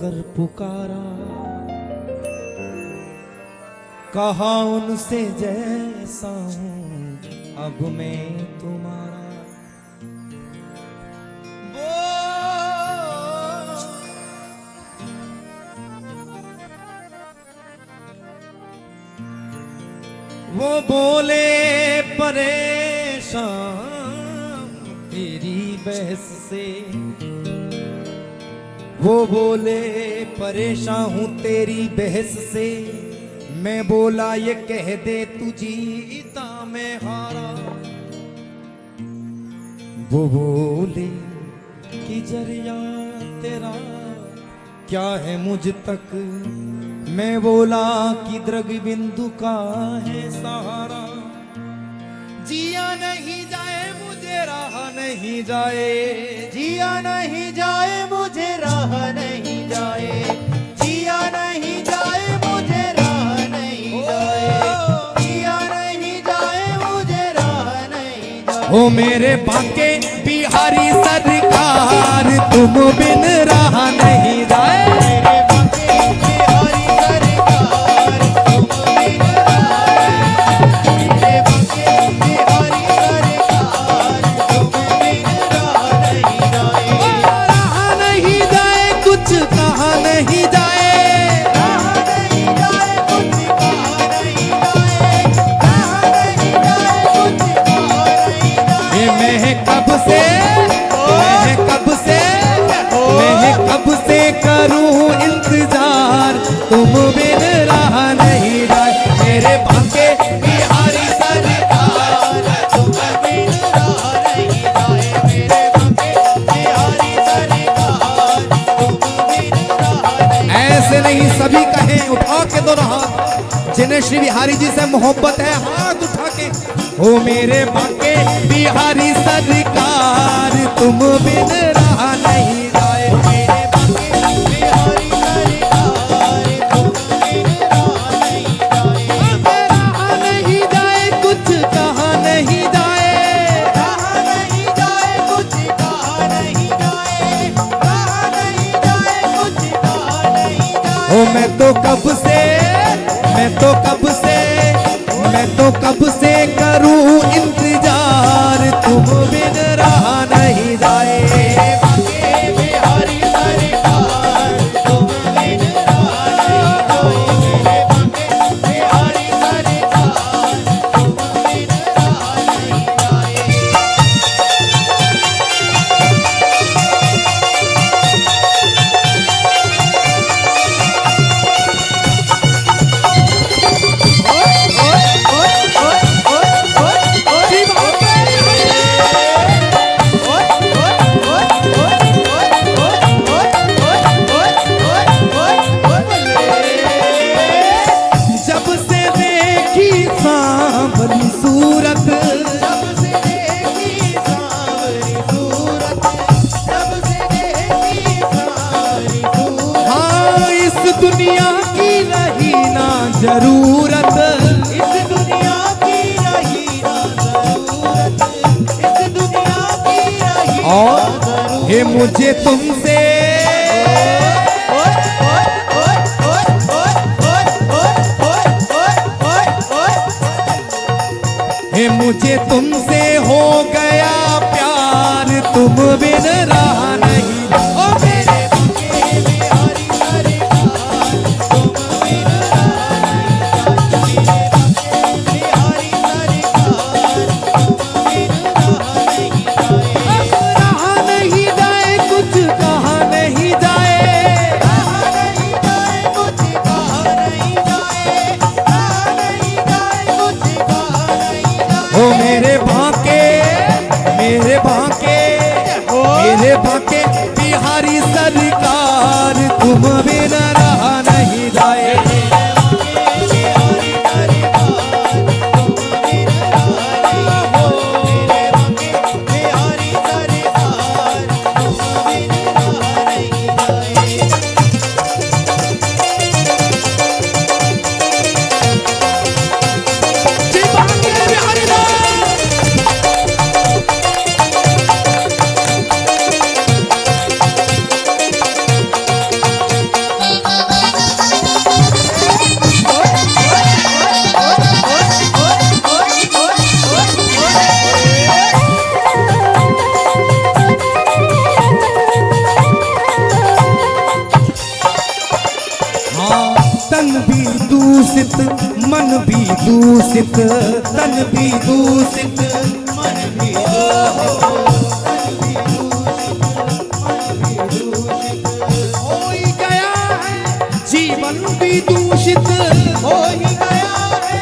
कर पुकारा, कहा उनसे जैसा हूं अब मैं तुम्हारा। वो बोले परेशान तेरी बहस से, वो बोले परेशान हूं तेरी बहस से। मैं बोला ये कह दे तू जीता मैं हारा। वो बोले कि जरिया तेरा क्या है मुझ तक। मैं बोला कि द्रग बिंदु का है सहारा। जिया नहीं जाए मुझे राह नहीं जाए, जिया नहीं जाए मुझे राह नहीं जाए, जिया नहीं जाए मुझे राह नहीं जाए, जिया नहीं जाए मुझे राह नहीं जाए। ओ मेरे बाके बिहारी सरकार तुम बिन राह नहीं जाए। करूं इंतजार तुम बिन राह नहीं जाए। मेरे बाके बिहारी सरकार तुम बिन राह नहीं जाए, मेरे बाके बिहारी सरकार तुम बिन राह नहीं। ऐसे नहीं सभी कहें उठा के दोनों हाथ, जिन्हें श्री बिहारी जी से मोहब्बत है हाथ उठा के। ओ मेरे बाके बिहारी सरकार तुम बिन राह नहीं जाए। मैं तो कब से करूं इंतजार तुम बिन राह नहीं जाए। बिहारी सरकार तुम बिन राह नहीं जाए, बिहारी सरकार तुम बिन राह नहीं जाए। दुनिया की रही ना जरूरत, इस दुनिया की रही ना जरूरत, इस दुनिया की रही और ये मुझे तुमसे ये मुझे तुमसे हो गया प्यार तुम बिन राह नहीं। ओ मेरे मेरे बाके बिहारी सरकार तुम बिन राह नहीं जाए। दूषित तन भी दूषित मन भी दूषित, तन भी दूषित, मन भी दूषित। हो ही गया है जीवन भी दूषित, हो ही गया है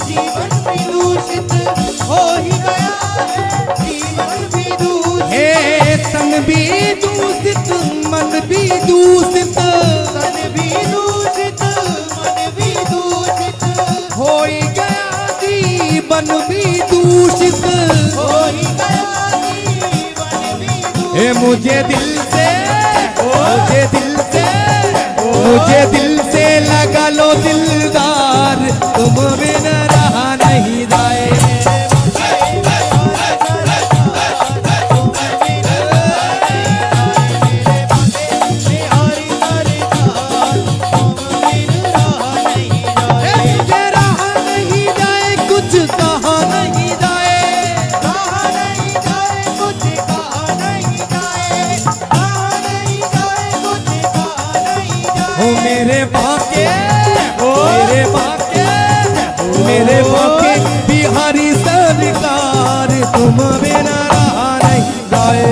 जीवन भी दूषित, हो ही गया है जीवन भी दूषित। हे तन भी दूषित मन भी दूषित, तन भी दूषित, मन भी दूषित, हो ही गया जीवन भी दूषित। हो ही गया जीवन भी दूषित। हे मुझे दिल से, मुझे दिल से, मुझे दिल से लगा लो दिलदार, तुम बिना रहा नहीं जाए। मेरे बाके, मेरे बाके, मेरे बाके बिहारी सरकार, तुम बिना रहा नहीं जाए।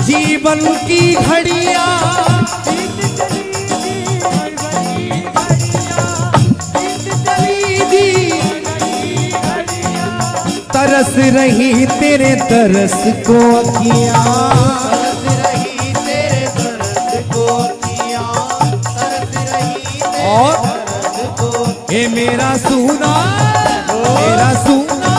जीवन की घड़िया तरस रही तेरे तरस को अखियां, तरस रही तेरे तरस को अखियां, तरस रही तेरे और तरस को। हे मेरा सूना, मेरा सूना,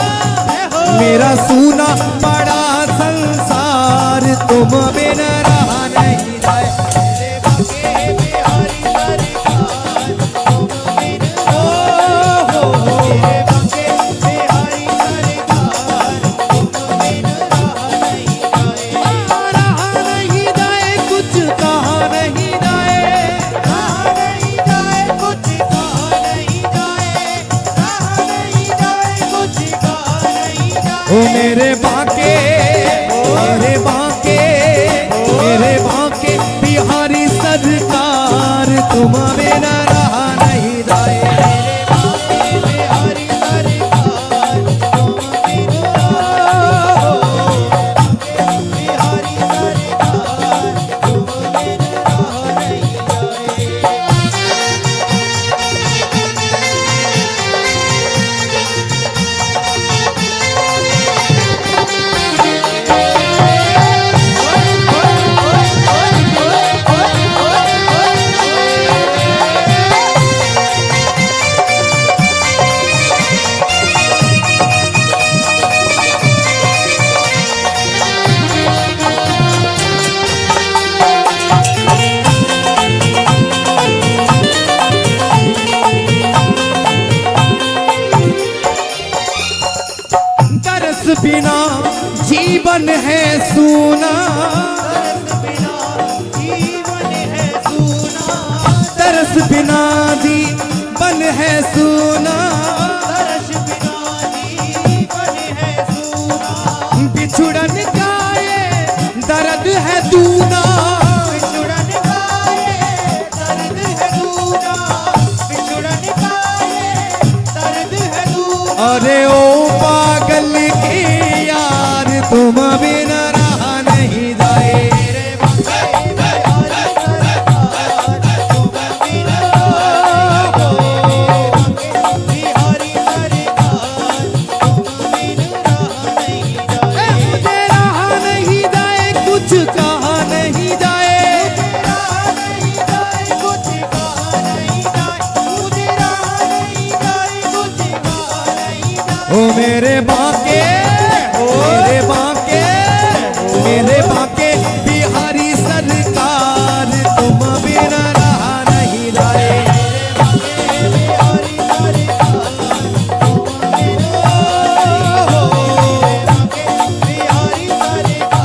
मेरा सूना बड़ा संसार, तुम बिना रहा नहीं जाए। तेरे बाके बिहारी सरकार, तुम बिन तेरे बाके बिहारी सरकार, तुम बिन रहा नहीं जाए। रहा नहीं जाए, कुछ कहा नहीं जाए। रहा नहीं जाए, कुछ कहा नहीं जाए। रहा नहीं जाए, कुछ कहा नहीं जाए। ओ मेरे बाके, मेरे बाके, मेरे बाके बिहारी सरकार, तुम बिना रहा नहीं जाए। तेरे बाके बिहारी सरकार, तुम बिन बिहारी सरकार, तुम बिन रहा नहीं जाए। तरस बिना जीवन है सूना, तरस बिना जीवन है सूना, तरस बिना जीवन है सूना, तरस बिना जीवन है सूना। बिछुड़न का ये दर्द है दूना, बिछुड़न का ये दर्द है दूना, बिछुड़न का ये दर्द है दूना। अरे ओ पागल के यार, तुम बिना रहा नहीं जाए। तेरे बाके बिहारी सरकार, तुम बिन बिहारी सरकार, तुम बिन रहा नहीं जाए। मुझे रहा नहीं जाए, कुछ कहा नहीं जाए। रहा नहीं जाए, कुछ कहा नहीं जाए। मेरे बाके, मेरे बाके बिहारी सरकार, तुम बिना रहा नहीं जाए। बिहारी सरकार